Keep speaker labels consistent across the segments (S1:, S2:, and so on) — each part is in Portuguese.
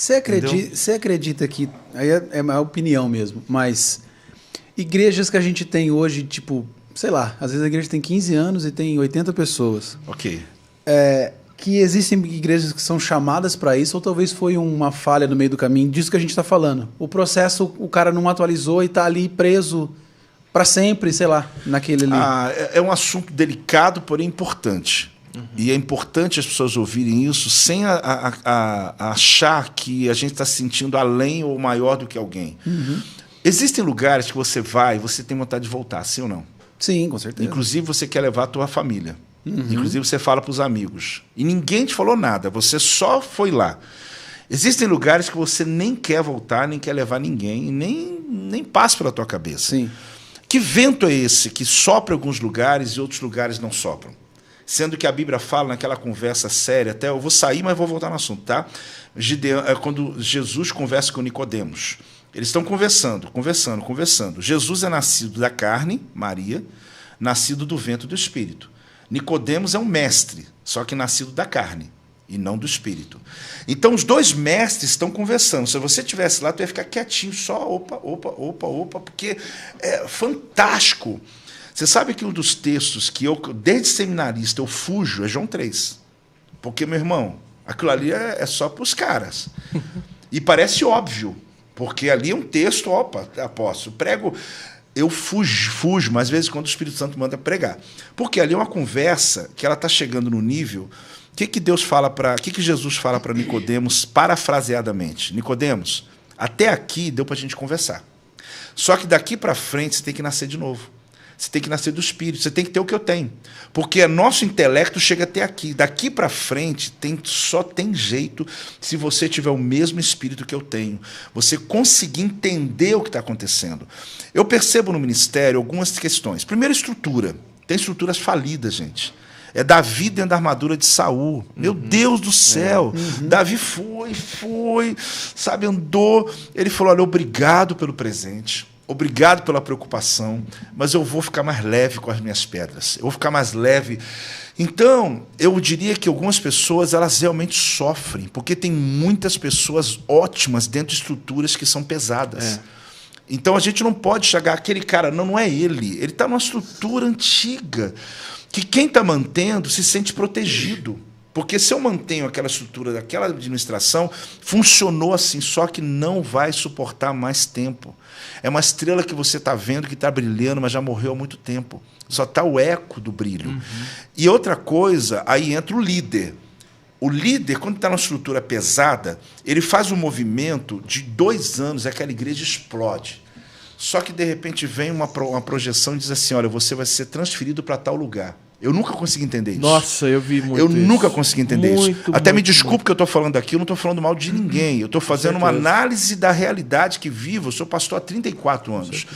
S1: Você acredita que, aí é uma opinião mesmo, mas igrejas que a gente tem hoje, tipo, sei lá, às vezes a igreja tem 15 anos e tem 80 pessoas.
S2: Ok.
S1: Que existem igrejas que são chamadas para isso, ou talvez foi uma falha no meio do caminho, disso que a gente está falando. O processo, o cara não atualizou e está ali preso para sempre, sei lá, naquele ali.
S2: É um assunto delicado, porém importante. E é importante as pessoas ouvirem isso sem achar que a gente está se sentindo além ou maior do que alguém. Existem lugares que você vai e você tem vontade de voltar, sim ou não?
S1: Sim, com certeza.
S2: Inclusive você quer levar a tua família. Inclusive você fala para os amigos. E ninguém te falou nada, você só foi lá. Existem lugares que você nem quer voltar, nem quer levar ninguém, e nem passa pela tua cabeça.
S1: Sim.
S2: Que vento é esse que sopra em alguns lugares e outros lugares não sopram? Sendo que a Bíblia fala naquela conversa séria, até eu vou sair, mas vou voltar no assunto, tá? Quando Jesus conversa com Nicodemos. Eles estão conversando. Jesus é nascido da carne, Maria, nascido do vento do Espírito. Nicodemos é um mestre, só que nascido da carne e não do Espírito. Então os dois mestres estão conversando. Se você estivesse lá, tu ia ficar quietinho, só opa, porque é fantástico. Você sabe que um dos textos que eu, desde seminarista, eu fujo é João 3. Porque, meu irmão, aquilo ali é só para os caras. E parece óbvio, porque ali é um texto, apóstolo, prego, eu fujo, mas às vezes quando o Espírito Santo manda pregar. Porque ali é uma conversa que ela está chegando no nível. O que Deus fala para. O que Jesus fala para Nicodemos, parafraseadamente? Nicodemos, até aqui deu para a gente conversar. Só que daqui para frente você tem que nascer de novo. Você tem que nascer do Espírito, você tem que ter o que eu tenho. Porque nosso intelecto chega até aqui. Daqui para frente só tem jeito se você tiver o mesmo Espírito que eu tenho. Você conseguir entender o que está acontecendo. Eu percebo no ministério algumas questões. Primeiro, estrutura. Tem estruturas falidas, gente. É Davi dentro da armadura de Saul. Meu Deus do céu. Davi foi, sabe, andou. Ele falou, olha, obrigado pelo presente. Obrigado pela preocupação, mas eu vou ficar mais leve com as minhas pedras. Eu vou ficar mais leve. Então, eu diria que algumas pessoas, elas realmente sofrem, porque tem muitas pessoas ótimas dentro de estruturas que são pesadas. Então, a gente não pode chegar aquele cara, não é ele. Ele está numa estrutura antiga, que quem está mantendo se sente protegido. Porque se eu mantenho aquela estrutura daquela administração, funcionou assim, só que não vai suportar mais tempo. É uma estrela que você está vendo que está brilhando, mas já morreu há muito tempo. Só está o eco do brilho. E outra coisa, aí entra o líder. O líder, quando está numa estrutura pesada, ele faz um movimento de 2 anos, aquela igreja explode. Só que, de repente, vem uma projeção e diz assim, olha, você vai ser transferido para tal lugar. Eu nunca consegui entender isso.
S3: Nossa, eu vi muito
S2: Eu
S3: isso.
S2: nunca consegui entender
S3: Muito,
S2: isso. Até me
S3: muito,
S2: desculpe
S3: muito.
S2: que eu estou falando aqui, eu não estou falando mal de ninguém. Eu estou fazendo uma análise da realidade que vivo. Eu sou pastor há 34 anos.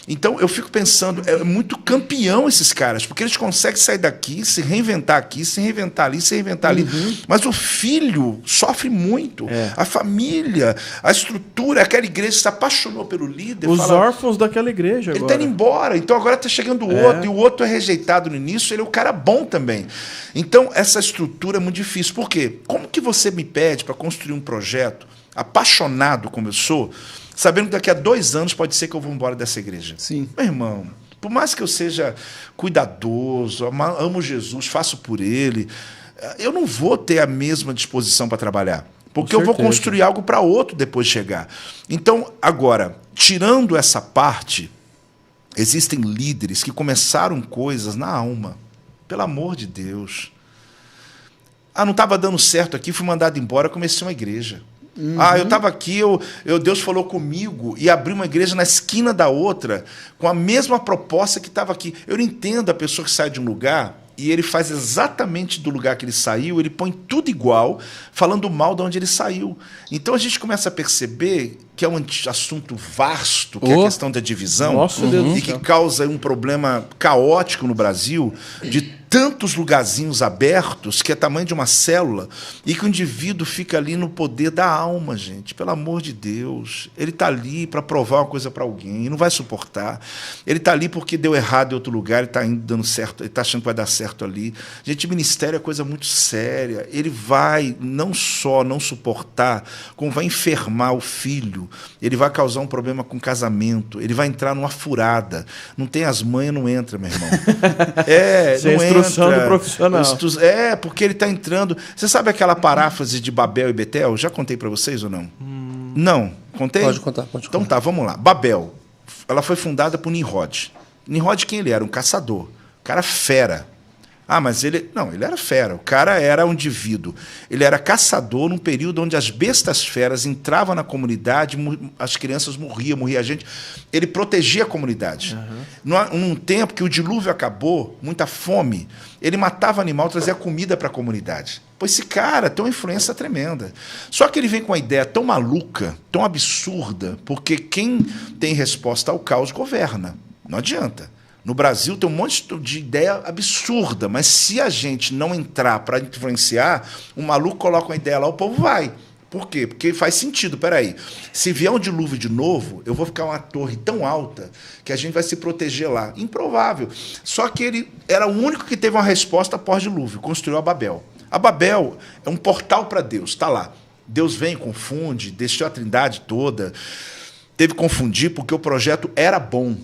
S2: Então, eu fico pensando, é muito campeão esses caras, porque eles conseguem sair daqui, se reinventar aqui, se reinventar ali, se reinventar ali. Mas o filho sofre muito. A família, a estrutura, aquela igreja se apaixonou pelo líder.
S3: Os órfãos daquela igreja
S2: Ele
S3: agora.
S2: está indo embora, então agora está chegando o outro, e o outro é rejeitado no início, ele é o cara bom também. Então, essa estrutura é muito difícil. Por quê? Como que você me pede para construir um projeto, apaixonado como eu sou, sabendo que daqui a 2 anos pode ser que eu vou embora dessa igreja?
S1: Sim.
S2: Meu irmão, por mais que eu seja cuidadoso, amo Jesus, faço por ele, eu não vou ter a mesma disposição para trabalhar. Porque eu vou construir algo para outro depois chegar. Então, agora, tirando essa parte, existem líderes que começaram coisas na alma. Pelo amor de Deus. Não estava dando certo aqui, fui mandado embora, comecei uma igreja. Eu estava aqui, Deus falou comigo e abri uma igreja na esquina da outra, com a mesma proposta que estava aqui. Eu não entendo a pessoa que sai de um lugar e ele faz exatamente do lugar que ele saiu, ele põe tudo igual, falando mal de onde ele saiu. Então a gente começa a perceber que é um assunto vasto, que é a questão da divisão,
S3: Nossa, Deus do
S2: e que
S3: céu.
S2: causa um problema caótico no Brasil, de tantos lugarzinhos abertos que é tamanho de uma célula e que o indivíduo fica ali no poder da alma, gente. Pelo amor de Deus. Ele está ali para provar uma coisa para alguém e não vai suportar. Ele está ali porque deu errado em outro lugar, ele está indo dando certo, ele está achando que vai dar certo ali. Gente, ministério é coisa muito séria. Ele vai não só não suportar, como vai enfermar o filho. Ele vai causar um problema com o casamento. Ele vai entrar numa furada. Não tem as manhas, não entra, meu irmão.
S3: Sem
S2: não
S3: instrução
S2: entra.
S3: do profissional.
S2: Porque ele está entrando. Você sabe aquela paráfrase de Babel e Betel? Já contei para vocês ou não? Não? Contei?
S1: Pode contar, pode contar.
S2: Então tá, vamos lá. Babel, ela foi fundada por Nimrod. Nimrod, quem ele era? Um caçador. Um cara fera. Ah, mas ele... Não, ele era fera. O cara era um indivíduo. Ele era caçador num período onde as bestas feras entravam na comunidade, as crianças morria a gente. Ele protegia a comunidade. Num tempo que o dilúvio acabou, muita fome, ele matava animal, trazia comida para a comunidade. Pois esse cara tem uma influência tremenda. Só que ele vem com uma ideia tão maluca, tão absurda, porque quem tem resposta ao caos governa. Não adianta. No Brasil tem um monte de ideia absurda, mas se a gente não entrar para influenciar, o maluco coloca uma ideia lá, o povo vai. Por quê? Porque faz sentido, peraí. Se vier um dilúvio de novo, eu vou ficar uma torre tão alta que a gente vai se proteger lá. Improvável. Só que ele era o único que teve uma resposta pós-dilúvio, construiu a Babel. A Babel é um portal para Deus, está lá. Deus vem, confunde, deixou a trindade toda. Teve que confundir porque o projeto era bom.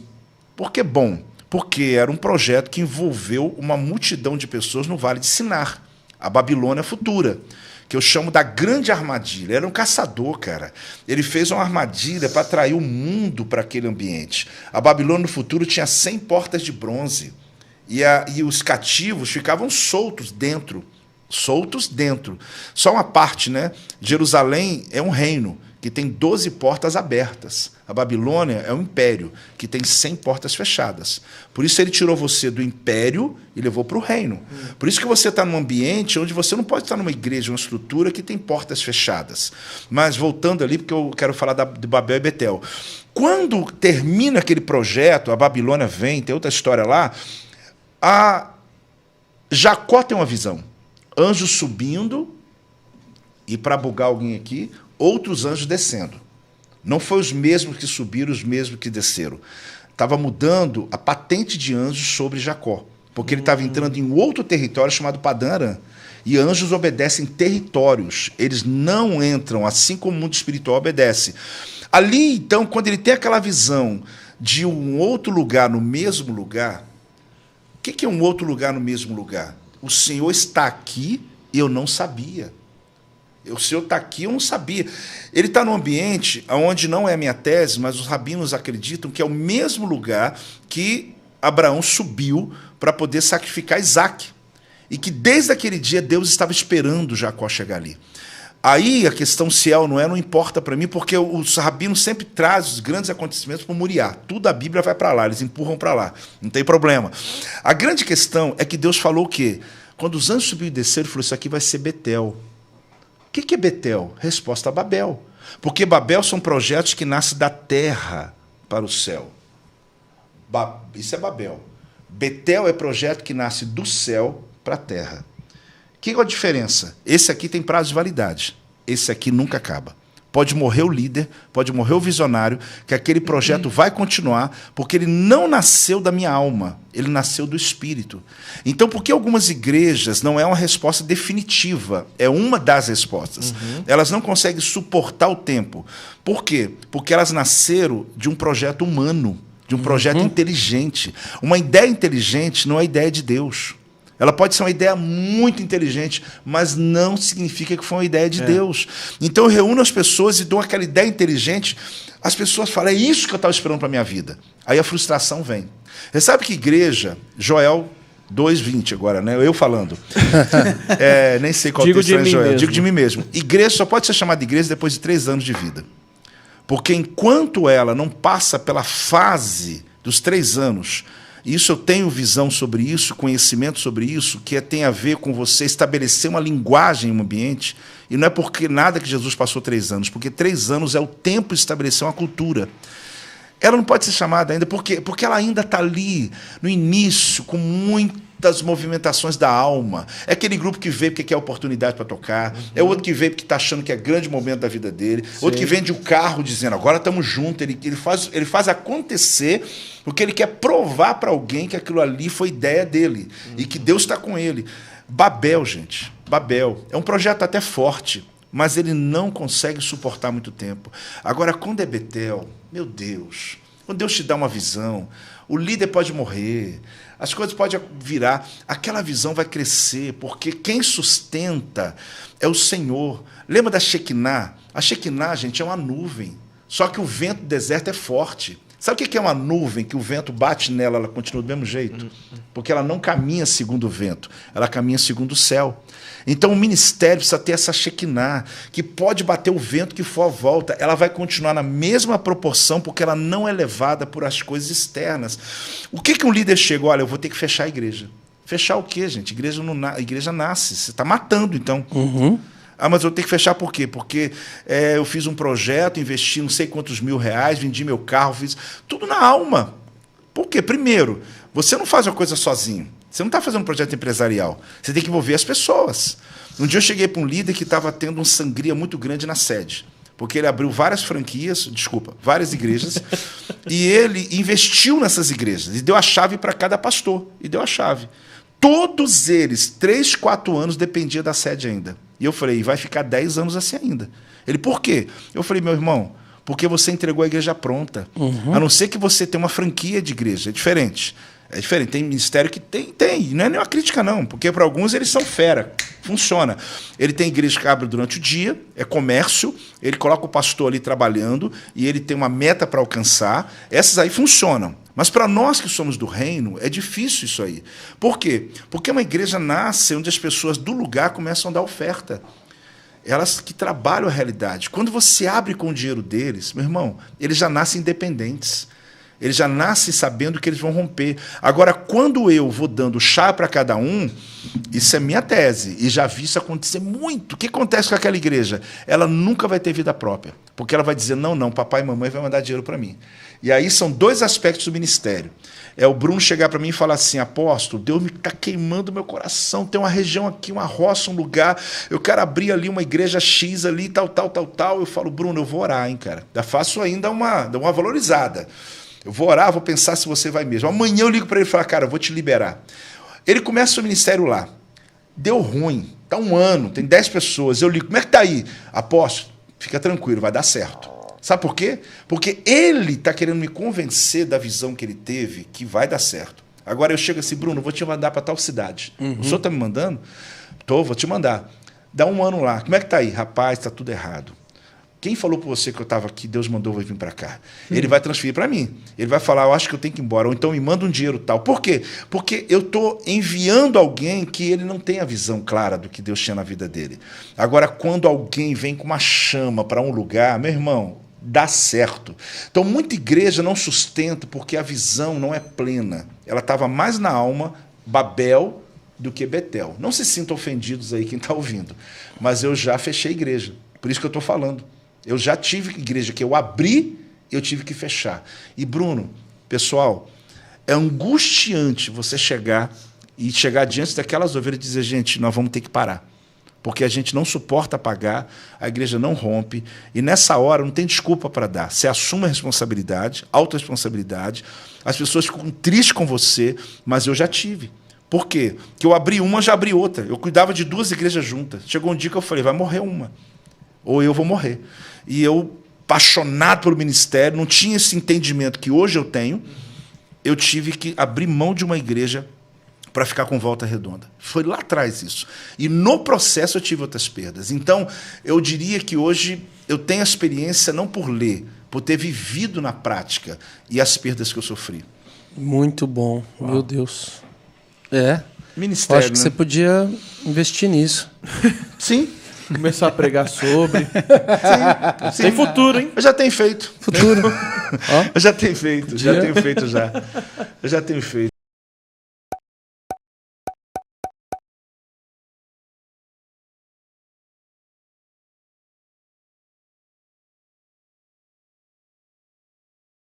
S2: Por que bom? Porque era um projeto que envolveu uma multidão de pessoas no Vale de Sinar, a Babilônia futura, que eu chamo da grande armadilha. Ele era um caçador, cara. Ele fez uma armadilha para atrair o mundo para aquele ambiente. A Babilônia no futuro tinha 100 portas de bronze e os cativos ficavam soltos dentro. Soltos dentro. Só uma parte, né? Jerusalém é um reino que tem 12 portas abertas. A Babilônia é um império que tem 100 portas fechadas. Por isso ele tirou você do império e levou para o reino. Por isso que você está num ambiente onde você não pode estar numa igreja, uma estrutura que tem portas fechadas. Mas voltando ali, porque eu quero falar de Babel e Betel. Quando termina aquele projeto, a Babilônia vem, tem outra história lá, a Jacó tem uma visão. Anjos subindo, e para bugar alguém aqui, outros anjos descendo. Não foi os mesmos que subiram, os mesmos que desceram. Estava mudando a patente de anjos sobre Jacó, porque ele estava entrando em outro território chamado Padã Arã. E anjos obedecem territórios. Eles não entram, assim como o mundo espiritual obedece. Ali, então, quando ele tem aquela visão de um outro lugar no mesmo lugar, o que é um outro lugar no mesmo lugar? O Senhor está aqui e eu não sabia. O Senhor está aqui, eu não sabia. Ele está num ambiente onde não é a minha tese, mas os rabinos acreditam que é o mesmo lugar que Abraão subiu para poder sacrificar Isaac. E que desde aquele dia Deus estava esperando Jacó chegar ali. Aí a questão se é ou não é, não importa para mim, porque os rabinos sempre trazem os grandes acontecimentos para Moriá. Tudo a Bíblia vai para lá, eles empurram para lá. Não tem problema. A grande questão é que Deus falou o quê? Quando os anjos subiram e desceram, ele falou, isso aqui vai ser Betel. O que é Betel? Resposta a Babel. Porque Babel são projetos que nascem da terra para o céu. Isso é Babel. Betel é projeto que nasce do céu para a terra. Que é a diferença? Esse aqui tem prazo de validade. Esse aqui nunca acaba. Pode morrer o líder, pode morrer o visionário, que aquele projeto vai continuar, porque ele não nasceu da minha alma, ele nasceu do Espírito. Então, por que algumas igrejas não é uma resposta definitiva? É uma das respostas. Elas não conseguem suportar o tempo. Por quê? Porque elas nasceram de um projeto humano, de um projeto inteligente. Uma ideia inteligente não é a ideia de Deus. Ela pode ser uma ideia muito inteligente, mas não significa que foi uma ideia de Deus. Então eu reúno as pessoas e dou aquela ideia inteligente, as pessoas falam, é isso que eu estava esperando para a minha vida. Aí a frustração vem. Você sabe que igreja, Joel 2:20 agora, né? Eu falando. Nem sei qual texto é Joel. Digo de mim mesmo. Igreja só pode ser chamada de igreja depois de 3 anos de vida. Porque enquanto ela não passa pela fase dos 3 anos... Isso eu tenho visão sobre isso, conhecimento sobre isso, que tem a ver com você estabelecer uma linguagem em um ambiente. E não é porque nada que Jesus passou 3 anos, porque 3 anos é o tempo de estabelecer uma cultura. Ela não pode ser chamada ainda, porque ela ainda está ali, no início, com muito muitas movimentações da alma. É aquele grupo que veio porque quer oportunidade para tocar, é outro que veio porque está achando que é grande momento da vida dele, outro que vende o carro dizendo, agora estamos juntos, ele faz acontecer porque ele quer provar para alguém que aquilo ali foi ideia dele e que Deus está com ele. Babel, gente, Babel, é um projeto até forte, mas ele não consegue suportar muito tempo. Agora, quando é Betel, meu Deus, quando Deus te dá uma visão, o líder pode morrer, as coisas podem virar, aquela visão vai crescer, porque quem sustenta é o Senhor. Lembra da Shekinah? A Shekinah, gente, é uma nuvem, só que o vento do deserto é forte. Sabe o que é uma nuvem que o vento bate nela, ela continua do mesmo jeito? Porque ela não caminha segundo o vento, ela caminha segundo o céu. Então o ministério precisa ter essa Shekinah, que pode bater o vento que for à volta, ela vai continuar na mesma proporção, porque ela não é levada por as coisas externas. O que um líder chega? Olha, eu vou ter que fechar a igreja. Fechar o quê, gente? A igreja nasce, você está matando, então. Ah, mas eu tenho que fechar por quê? Porque eu fiz um projeto, investi não sei quantos R$1.000, vendi meu carro, fiz tudo na alma. Por quê? Primeiro, você não faz uma coisa sozinho. Você não está fazendo um projeto empresarial. Você tem que envolver as pessoas. Um dia eu cheguei para um líder que estava tendo uma sangria muito grande na sede. Porque ele abriu várias várias igrejas, e ele investiu nessas igrejas. E deu a chave para cada pastor. E deu a chave. Todos eles, 3, 4 anos, dependia da sede ainda. E eu falei, vai ficar 10 anos assim ainda. Ele, por quê? Eu falei, meu irmão, porque você entregou a igreja pronta. A não ser que você tenha uma franquia de igreja. É diferente. É diferente. Tem ministério que tem. Não é nenhuma crítica, não. Porque para alguns eles são fera. Funciona. Ele tem igreja que abre durante o dia, é comércio, ele coloca o pastor ali trabalhando e ele tem uma meta para alcançar. Essas aí funcionam. Mas para nós que somos do reino, é difícil isso aí. Por quê? Porque uma igreja nasce onde as pessoas do lugar começam a dar oferta. Elas que trabalham a realidade. Quando você abre com o dinheiro deles, meu irmão, eles já nascem independentes. Eles já nascem sabendo que eles vão romper. Agora, quando eu vou dando chá para cada um, isso é minha tese, e já vi isso acontecer muito. O que acontece com aquela igreja? Ela nunca vai ter vida própria, porque ela vai dizer, não, papai e mamãe vão mandar dinheiro para mim. E aí são 2 aspectos do ministério. É o Bruno chegar para mim e falar assim, apóstolo, Deus me está queimando meu coração, tem uma região aqui, uma roça, um lugar, eu quero abrir ali uma igreja X ali, tal. Eu falo, Bruno, eu vou orar, hein, cara. Já faço ainda uma valorizada. Eu vou orar, vou pensar se você vai mesmo. Amanhã eu ligo para ele e falo, cara, eu vou te liberar. Ele começa o ministério lá. Deu ruim. Está 1 ano, tem 10 pessoas. Eu ligo, como é que está aí? Apóstolo, fica tranquilo, vai dar certo. Sabe por quê? Porque ele está querendo me convencer da visão que ele teve que vai dar certo. Agora eu chego assim, Bruno, vou te mandar para tal cidade. O senhor está me mandando? Vou te mandar. Dá 1 ano lá. Como é que está aí? Rapaz, está tudo errado. Quem falou para você que eu estava aqui, Deus mandou eu vir para cá? Ele vai transferir para mim. Ele vai falar, eu acho que eu tenho que ir embora. Ou então me manda um dinheiro tal. Por quê? Porque eu estou enviando alguém que ele não tem a visão clara do que Deus tinha na vida dele. Agora, quando alguém vem com uma chama para um lugar, meu irmão, dá certo. Então, muita igreja não sustenta porque a visão não é plena. Ela estava mais na alma, Babel, do que Betel. Não se sintam ofendidos aí quem está ouvindo. Mas eu já fechei igreja. Por isso que eu estou falando. Eu já tive igreja que eu abri, eu tive que fechar. E, Bruno, pessoal, é angustiante você chegar diante daquelas ovelhas e dizer, gente, nós vamos ter que parar. Porque a gente não suporta pagar, a igreja não rompe, e nessa hora não tem desculpa para dar. Você assume a responsabilidade, autorresponsabilidade, as pessoas ficam tristes com você, mas eu já tive. Por quê? Porque eu abri uma, já abri outra. Eu cuidava de 2 igrejas juntas. Chegou um dia que eu falei, vai morrer uma. Ou eu vou morrer. E eu, apaixonado pelo ministério, não tinha esse entendimento que hoje eu tenho, eu tive que abrir mão de uma igreja para ficar com Volta Redonda. Foi lá atrás isso. E no processo eu tive outras perdas. Então, eu diria que hoje eu tenho a experiência não por ler, por ter vivido na prática e as perdas que eu sofri.
S3: Muito bom, meu Deus.
S2: Ministério,
S3: acho que você podia investir nisso.
S2: Sim.
S3: Começar a pregar sobre.
S2: Sim.
S3: Tem futuro, hein?
S2: Eu já tenho feito.
S1: Futuro.
S2: Eu já tenho feito, já. Eu já tenho feito.